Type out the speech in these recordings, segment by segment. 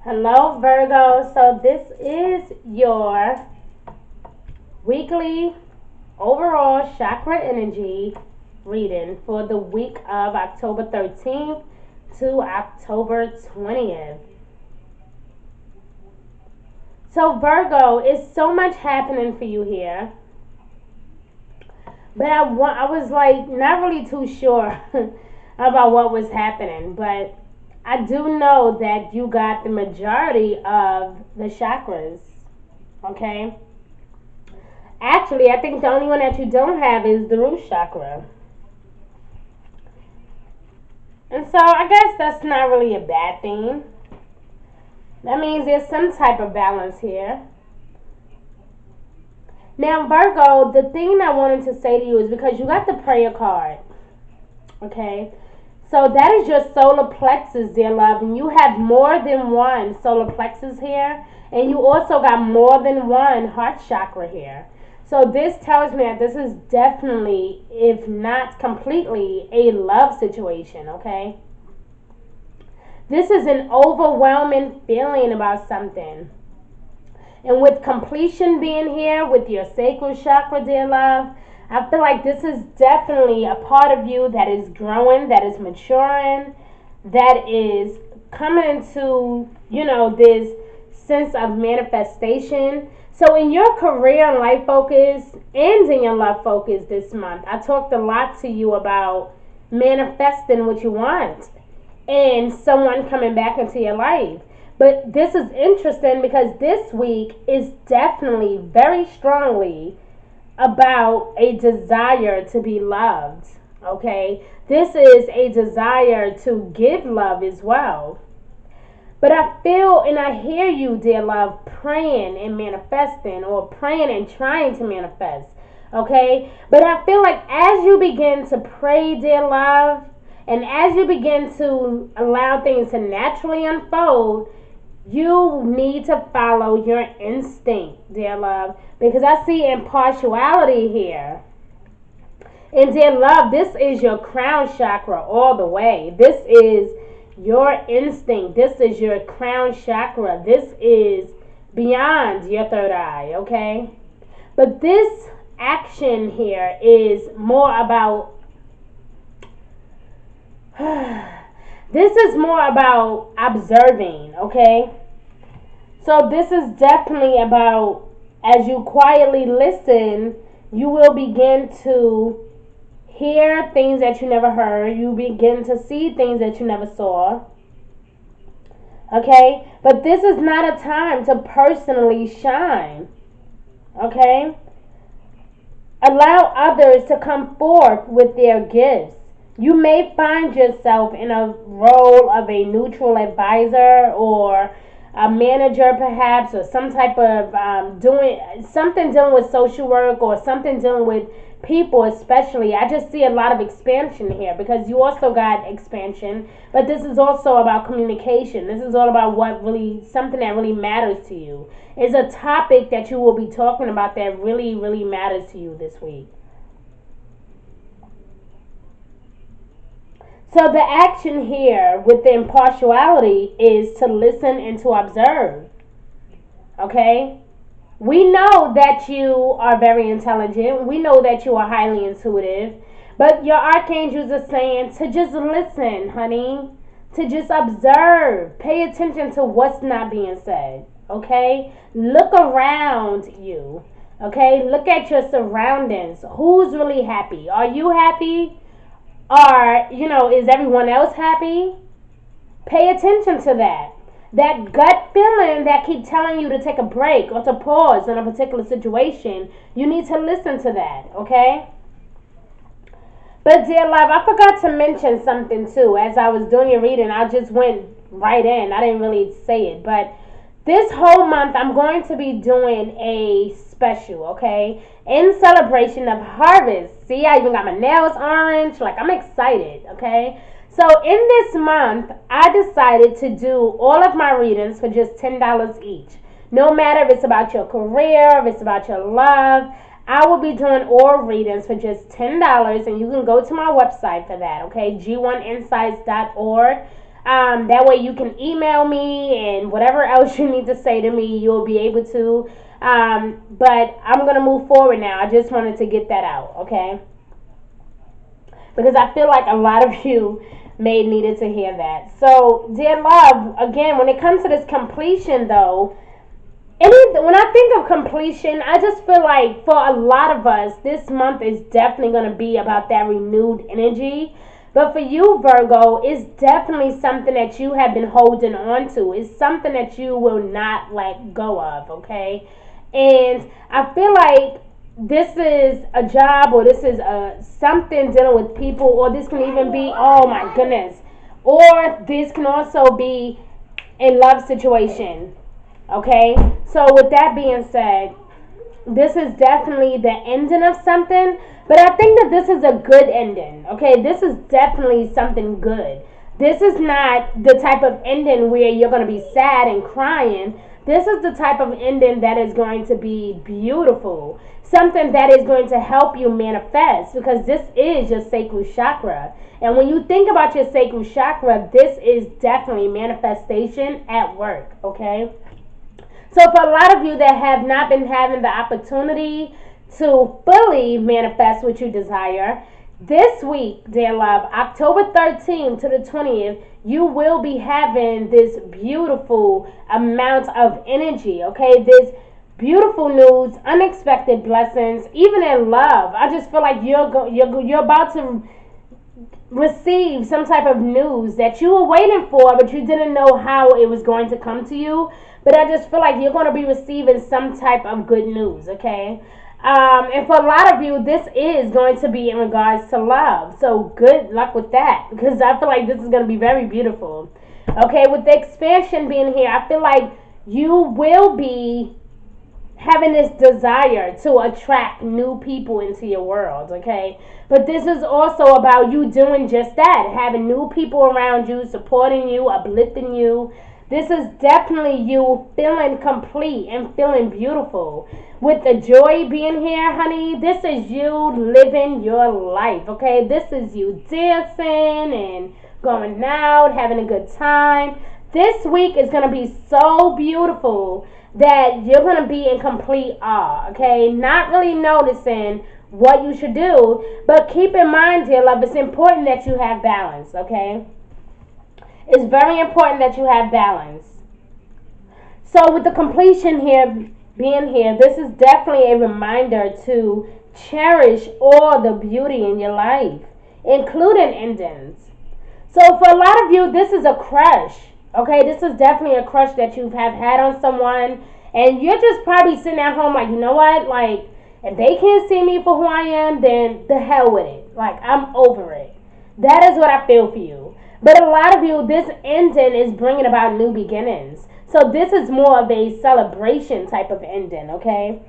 Hello, Virgo. So, this is your weekly overall chakra energy reading for the week of October 13th to October 20th. So, Virgo, is so much happening for you here, but I was like not really too sure about what was happening, but I do know that you got the majority of the chakras, okay? Actually, I think the only one that you don't have is the root chakra. And so I guess that's not really a bad thing. That means there's some type of balance here. Now, Virgo, the thing I wanted to say to you is because you got the prayer card, okay? So that is your solar plexus, dear love, and you have more than one solar plexus here, and you also got more than one heart chakra here. So this tells me that this is definitely, if not completely, a love situation, okay? This is an overwhelming feeling about something. And with completion being here with your sacral chakra, dear love, I feel like this is definitely a part of you that is growing, that is maturing, that is coming into, this sense of manifestation. So in your career and life focus and in your love focus this month, I talked a lot to you about manifesting what you want and someone coming back into your life. But this is interesting because this week is definitely very strongly about a desire to be loved. Okay? This is a desire to give love as well. But I feel and I hear you, dear love, praying and manifesting or praying and trying to manifest. Okay? But I feel like as you begin to pray, dear love, and as you begin to allow things to naturally unfold, you need to follow your instinct, dear love, because I see impartiality here. And dear love, this is your crown chakra all the way. This is your instinct. This is your crown chakra. This is beyond your third eye, okay? But this action here is more about this is more about observing, okay? So this is definitely about, as you quietly listen, you will begin to hear things that you never heard. You begin to see things that you never saw. Okay? But this is not a time to personally shine. Okay? Allow others to come forth with their gifts. You may find yourself in a role of a neutral advisor or a manager perhaps, or some type of dealing with social work or something dealing with people especially. I just see a lot of expansion here because you also got expansion, but this is also about communication. This is all about something that really matters to you. It's a topic that you will be talking about that really, really matters to you this week. So the action here with the impartiality is to listen and to observe. Okay? We know that you are very intelligent. We know that you are highly intuitive. But your archangels are saying to just listen, honey. To just observe. Pay attention to what's not being said. Okay? Look around you. Okay? Look at your surroundings. Who's really happy? Are you happy? Or, is everyone else happy? Pay attention to that. That gut feeling that keep telling you to take a break or to pause in a particular situation, you need to listen to that, okay? But dear love, I forgot to mention something too. As I was doing your reading, I just went right in. I didn't really say it, but this whole month I'm going to be doing a special, okay? In celebration of harvest. See, I even got my nails orange. Like, I'm excited, okay? So in this month, I decided to do all of my readings for just $10 each. No matter if it's about your career, if it's about your love, I will be doing all readings for just $10, and you can go to my website for that, okay? g1insights.org. That way you can email me, and whatever else you need to say to me, you'll be able to. But I'm going to move forward now. I just wanted to get that out, okay? Because I feel like a lot of you may needed to hear that. So, dear love, again, when it comes to this completion, though, when I think of completion, I just feel like for a lot of us, this month is definitely going to be about that renewed energy. But for you, Virgo, it's definitely something that you have been holding on to. It's something that you will not let go of, okay? And I feel like this is a job, or this is something dealing with people, or this can even be, oh my goodness, or this can also be a love situation. Okay, so with that being said, this is definitely the ending of something, but I think that this is a good ending. Okay, this is definitely something good. This is not the type of ending where you're going to be sad and crying. This is the type of ending that is going to be beautiful. Something that is going to help you manifest, because this is your sacral chakra. And when you think about your sacral chakra, this is definitely manifestation at work, okay? So for a lot of you that have not been having the opportunity to fully manifest what you desire, this week, dear love, October 13th to the 20th, you will be having this beautiful amount of energy, okay? This beautiful news, unexpected blessings, even in love. I just feel like you're about to receive some type of news that you were waiting for, but you didn't know how it was going to come to you. But I just feel like you're going to be receiving some type of good news, okay? And for a lot of you, this is going to be in regards to love. So good luck with that, because I feel like this is going to be very beautiful. Okay, with the expansion being here, I feel like you will be having this desire to attract new people into your world, okay? But this is also about you doing just that, having new people around you, supporting you, uplifting you. This is definitely you feeling complete and feeling beautiful. With the joy being here, honey, this is you living your life, okay? This is you dancing and going out, having a good time. This week is going to be so beautiful that you're going to be in complete awe, okay? Not really noticing what you should do, but keep in mind, dear love, it's important that you have balance, okay? It's very important that you have balance. So with the completion here, being here, this is definitely a reminder to cherish all the beauty in your life, including endings. So for a lot of you, this is a crush. Okay, this is definitely a crush that you have had on someone, and you're just probably sitting at home like, you know what, like, if they can't see me for who I am, then the hell with it. Like, I'm over it. That is what I feel for you. But a lot of you, this ending is bringing about new beginnings. So this is more of a celebration type of ending, okay?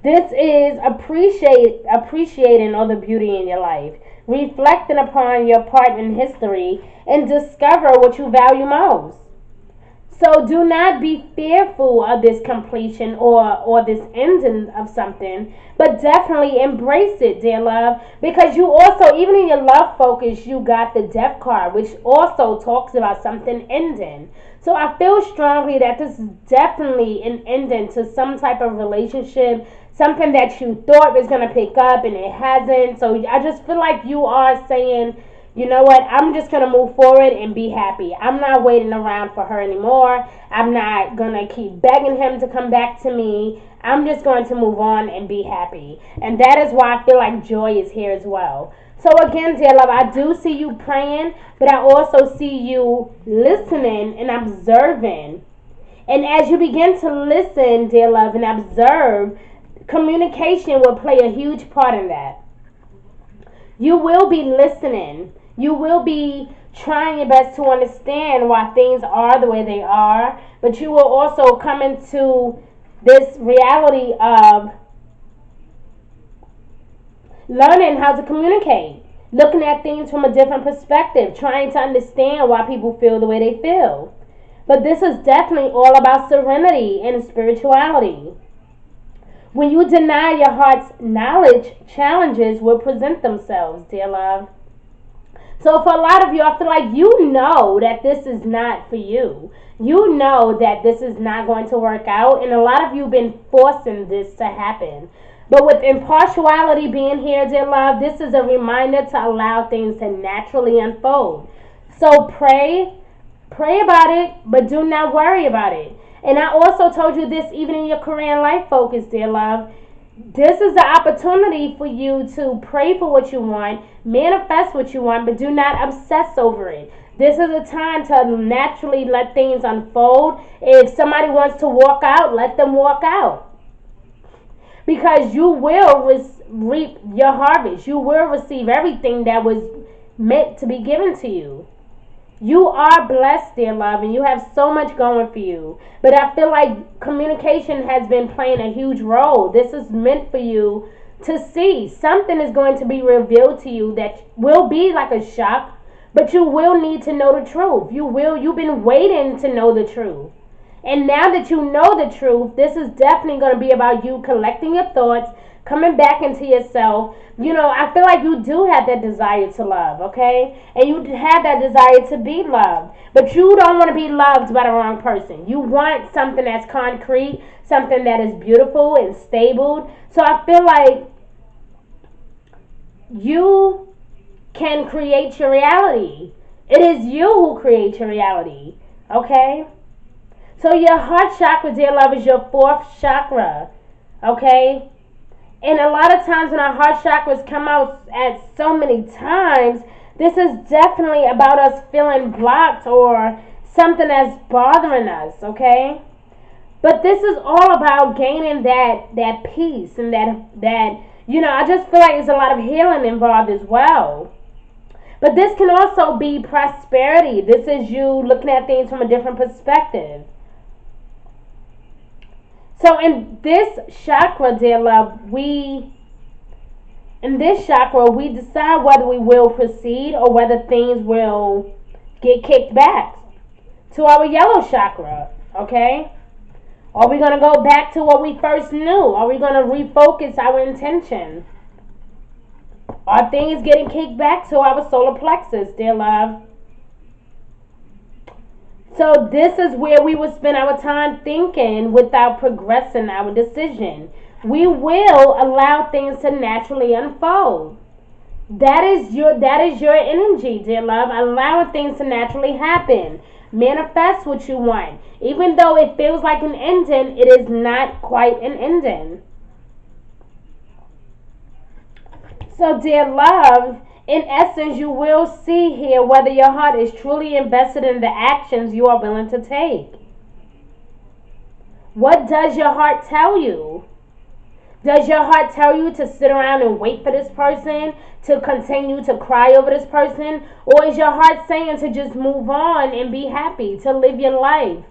This is appreciating all the beauty in your life, reflecting upon your part in history, and discover what you value most. So do not be fearful of this completion or this ending of something, but definitely embrace it, dear love, because you also, even in your love focus, you got the Death card, which also talks about something ending. So I feel strongly that this is definitely an ending to some type of relationship, something that you thought was going to pick up and it hasn't. So I just feel like you are saying, you know what, I'm just going to move forward and be happy. I'm not waiting around for her anymore. I'm not going to keep begging him to come back to me. I'm just going to move on and be happy. And that is why I feel like joy is here as well. So again, dear love, I do see you praying, but I also see you listening and observing. And as you begin to listen, dear love, and observe, communication will play a huge part in that. You will be listening. You will be trying your best to understand why things are the way they are, but you will also come into this reality of learning how to communicate, looking at things from a different perspective, trying to understand why people feel the way they feel. But this is definitely all about serenity and spirituality. When you deny your heart's knowledge, challenges will present themselves, dear love. So for a lot of you, I feel like you know that this is not for you. You know that this is not going to work out, and a lot of you have been forcing this to happen. But with impartiality being here, dear love, this is a reminder to allow things to naturally unfold. So pray about it, but do not worry about it. And I also told you this even in your career and life focus, dear love. This is the opportunity for you to pray for what you want, manifest what you want, but do not obsess over it. This is a time to naturally let things unfold. If somebody wants to walk out, let them walk out. Because you will reap your harvest. You will receive everything that was meant to be given to you. You are blessed, dear love, and you have so much going for you. But I feel like communication has been playing a huge role. This is meant for you to see. Something is going to be revealed to you that will be like a shock, but you will need to know the truth. You've been waiting to know the truth. And now that you know the truth, this is definitely going to be about you collecting your thoughts, coming back into yourself. I feel like you do have that desire to love, okay? And you have that desire to be loved. But you don't want to be loved by the wrong person. You want something that's concrete, something that is beautiful and stable. So I feel like you can create your reality. It is you who create your reality, okay? So your heart chakra, dear love, is your fourth chakra, okay? And a lot of times when our heart chakras come out at so many times, this is definitely about us feeling blocked or something that's bothering us, okay? But this is all about gaining that peace and that I just feel like there's a lot of healing involved as well. But this can also be prosperity. This is you looking at things from a different perspective. So in this chakra, dear love, we decide whether we will proceed or whether things will get kicked back to our yellow chakra, okay? Are we going to go back to what we first knew? Are we going to refocus our intention? Are things getting kicked back to our solar plexus, dear love? So this is where we will spend our time thinking without progressing our decision. We will allow things to naturally unfold. That is your energy, dear love. Allowing things to naturally happen. Manifest what you want. Even though it feels like an ending, it is not quite an ending. So, dear love, in essence, you will see here whether your heart is truly invested in the actions you are willing to take. What does your heart tell you? Does your heart tell you to sit around and wait for this person, to continue to cry over this person? Or is your heart saying to just move on and be happy, to live your life?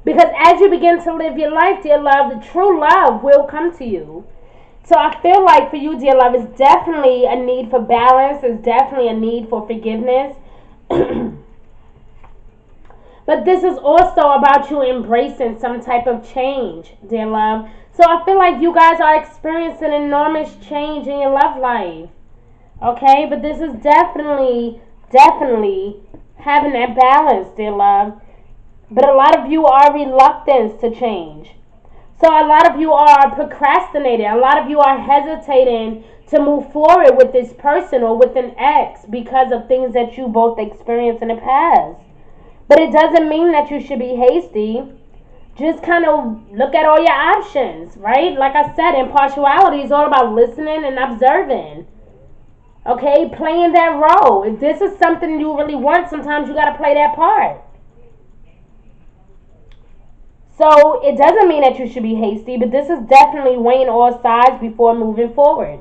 Because as you begin to live your life, dear love, the true love will come to you. So I feel like for you, dear love, it's definitely a need for balance. It's definitely a need for forgiveness. But this is also about you embracing some type of change, dear love. So I feel like you guys are experiencing enormous change in your love life. Okay? But this is definitely having that balance, dear love. But a lot of you are reluctant to change. So a lot of you are procrastinating. A lot of you are hesitating to move forward with this person or with an ex because of things that you both experienced in the past. But it doesn't mean that you should be hasty. Just kind of look at all your options, right? Like I said, impartiality is all about listening and observing. Okay, playing that role. If this is something you really want, sometimes you got to play that part. So it doesn't mean that you should be hasty, but this is definitely weighing all sides before moving forward.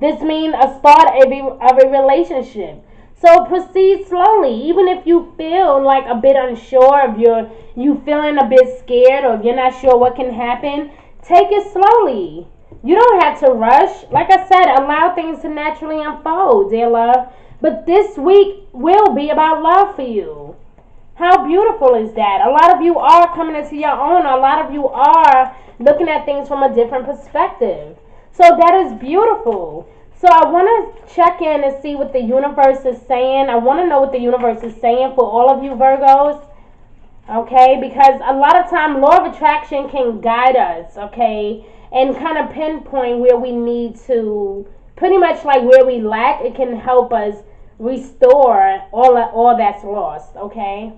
This means a start of a relationship. So proceed slowly. Even if you feel like a bit unsure, if you feeling a bit scared or you're not sure what can happen, take it slowly. You don't have to rush. Like I said, allow things to naturally unfold, dear love. But this week will be about love for you. How beautiful is that? A lot of you are coming into your own. A lot of you are looking at things from a different perspective. So that is beautiful. So I want to check in and see what the universe is saying. I want to know what the universe is saying for all of you Virgos. Okay, because a lot of time law of attraction can guide us, okay, and kind of pinpoint where we need to, pretty much like where we lack. It can help us restore all that's lost, okay.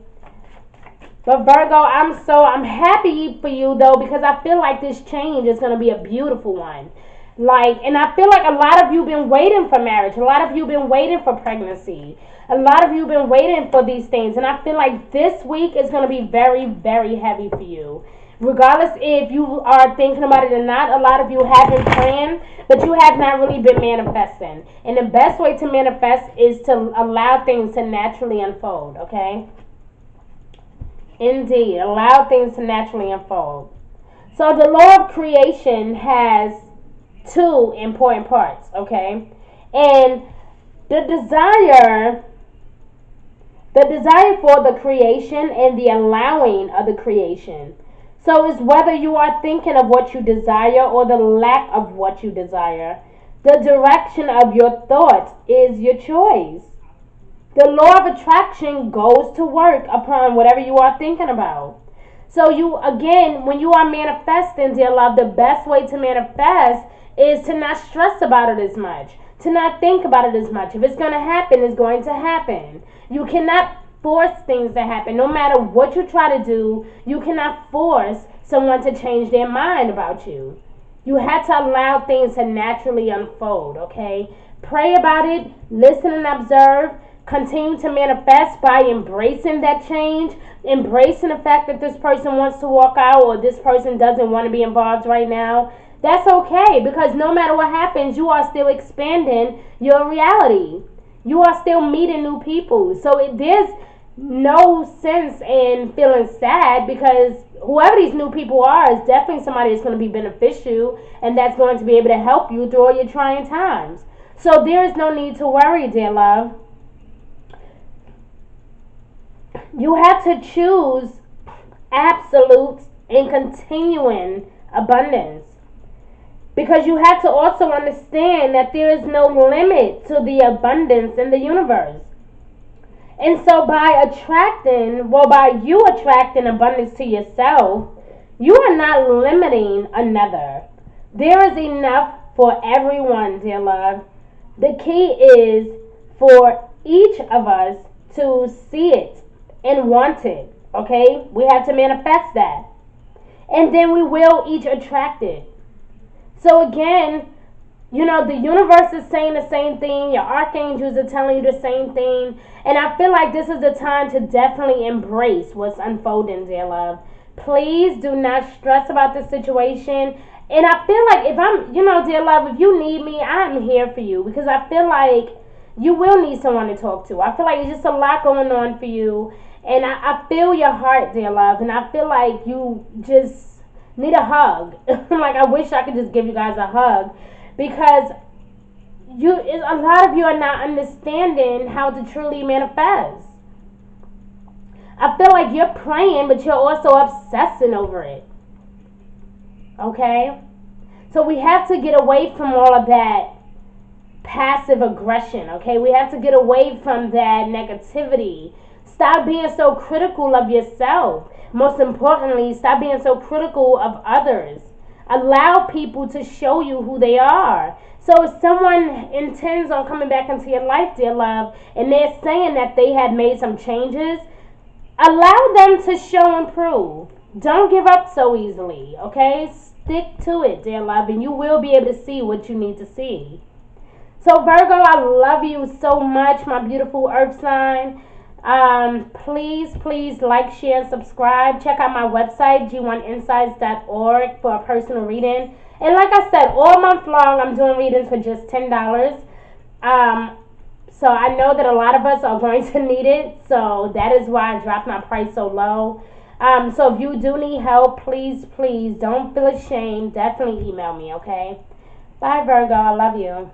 But Virgo, I'm happy for you though, because I feel like this change is going to be a beautiful one. Like, and I feel like a lot of you been waiting for marriage. A lot of you been waiting for pregnancy. A lot of you been waiting for these things. And I feel like this week is going to be very, very heavy for you. Regardless if you are thinking about it or not, a lot of you have been praying, but you have not really been manifesting. And the best way to manifest is to allow things to naturally unfold, okay? Indeed, allow things to naturally unfold. So the law of creation has two important parts, okay? And the desire for the creation and the allowing of the creation. So it's whether you are thinking of what you desire or the lack of what you desire. The direction of your thoughts is your choice. The law of attraction goes to work upon whatever you are thinking about. So you, again, when you are manifesting, dear love, the best way to manifest is to not stress about it as much, to not think about it as much. If it's going to happen, it's going to happen. You cannot force things to happen. No matter what you try to do, you cannot force someone to change their mind about you. You have to allow things to naturally unfold, okay? Pray about it, listen and observe. Continue to manifest by embracing that change, embracing the fact that this person wants to walk out or this person doesn't want to be involved right now. That's okay, because no matter what happens, you are still expanding your reality. You are still meeting new people. So there's no sense in feeling sad, because whoever these new people are is definitely somebody that's going to be beneficial and that's going to be able to help you through all your trying times. So there is no need to worry, dear love. You have to choose absolute and continuing abundance, because you have to also understand that there is no limit to the abundance in the universe. And so by you attracting abundance to yourself, you are not limiting another. There is enough for everyone, dear love. The key is for each of us to see it and want it, okay? We have to manifest that. And then we will each attract it. So again, you know, the universe is saying the same thing. Your archangels are telling you the same thing. And I feel like this is the time to definitely embrace what's unfolding, dear love. Please do not stress about the situation. And I feel like if I'm, you know, dear love, if you need me, I'm here for you. Because I feel like you will need someone to talk to. I feel like it's just a lot going on for you. And I feel your heart, dear love. And I feel like you just need a hug. Like, I wish I could just give you guys a hug. Because a lot of you are not understanding how to truly manifest. I feel like you're praying, but you're also obsessing over it. Okay? So we have to get away from all of that passive aggression, okay? We have to get away from that negativity. Stop being so critical of yourself. Most importantly, stop being so critical of others. Allow people to show you who they are. So if someone intends on coming back into your life, dear love, and they're saying that they have made some changes, allow them to show and prove. Don't give up so easily, okay? Stick to it, dear love, and you will be able to see what you need to see. So Virgo, I love you so much, my beautiful earth sign. Please like, share, and subscribe. Check out my website, g1insights.org, for a personal reading. And like I said, all month long I'm doing readings for just $10. So I know that a lot of us are going to need it, so that is why I dropped my price so low. So if you do need help, please don't feel ashamed. Definitely email me, okay? Bye, Virgo. I love you.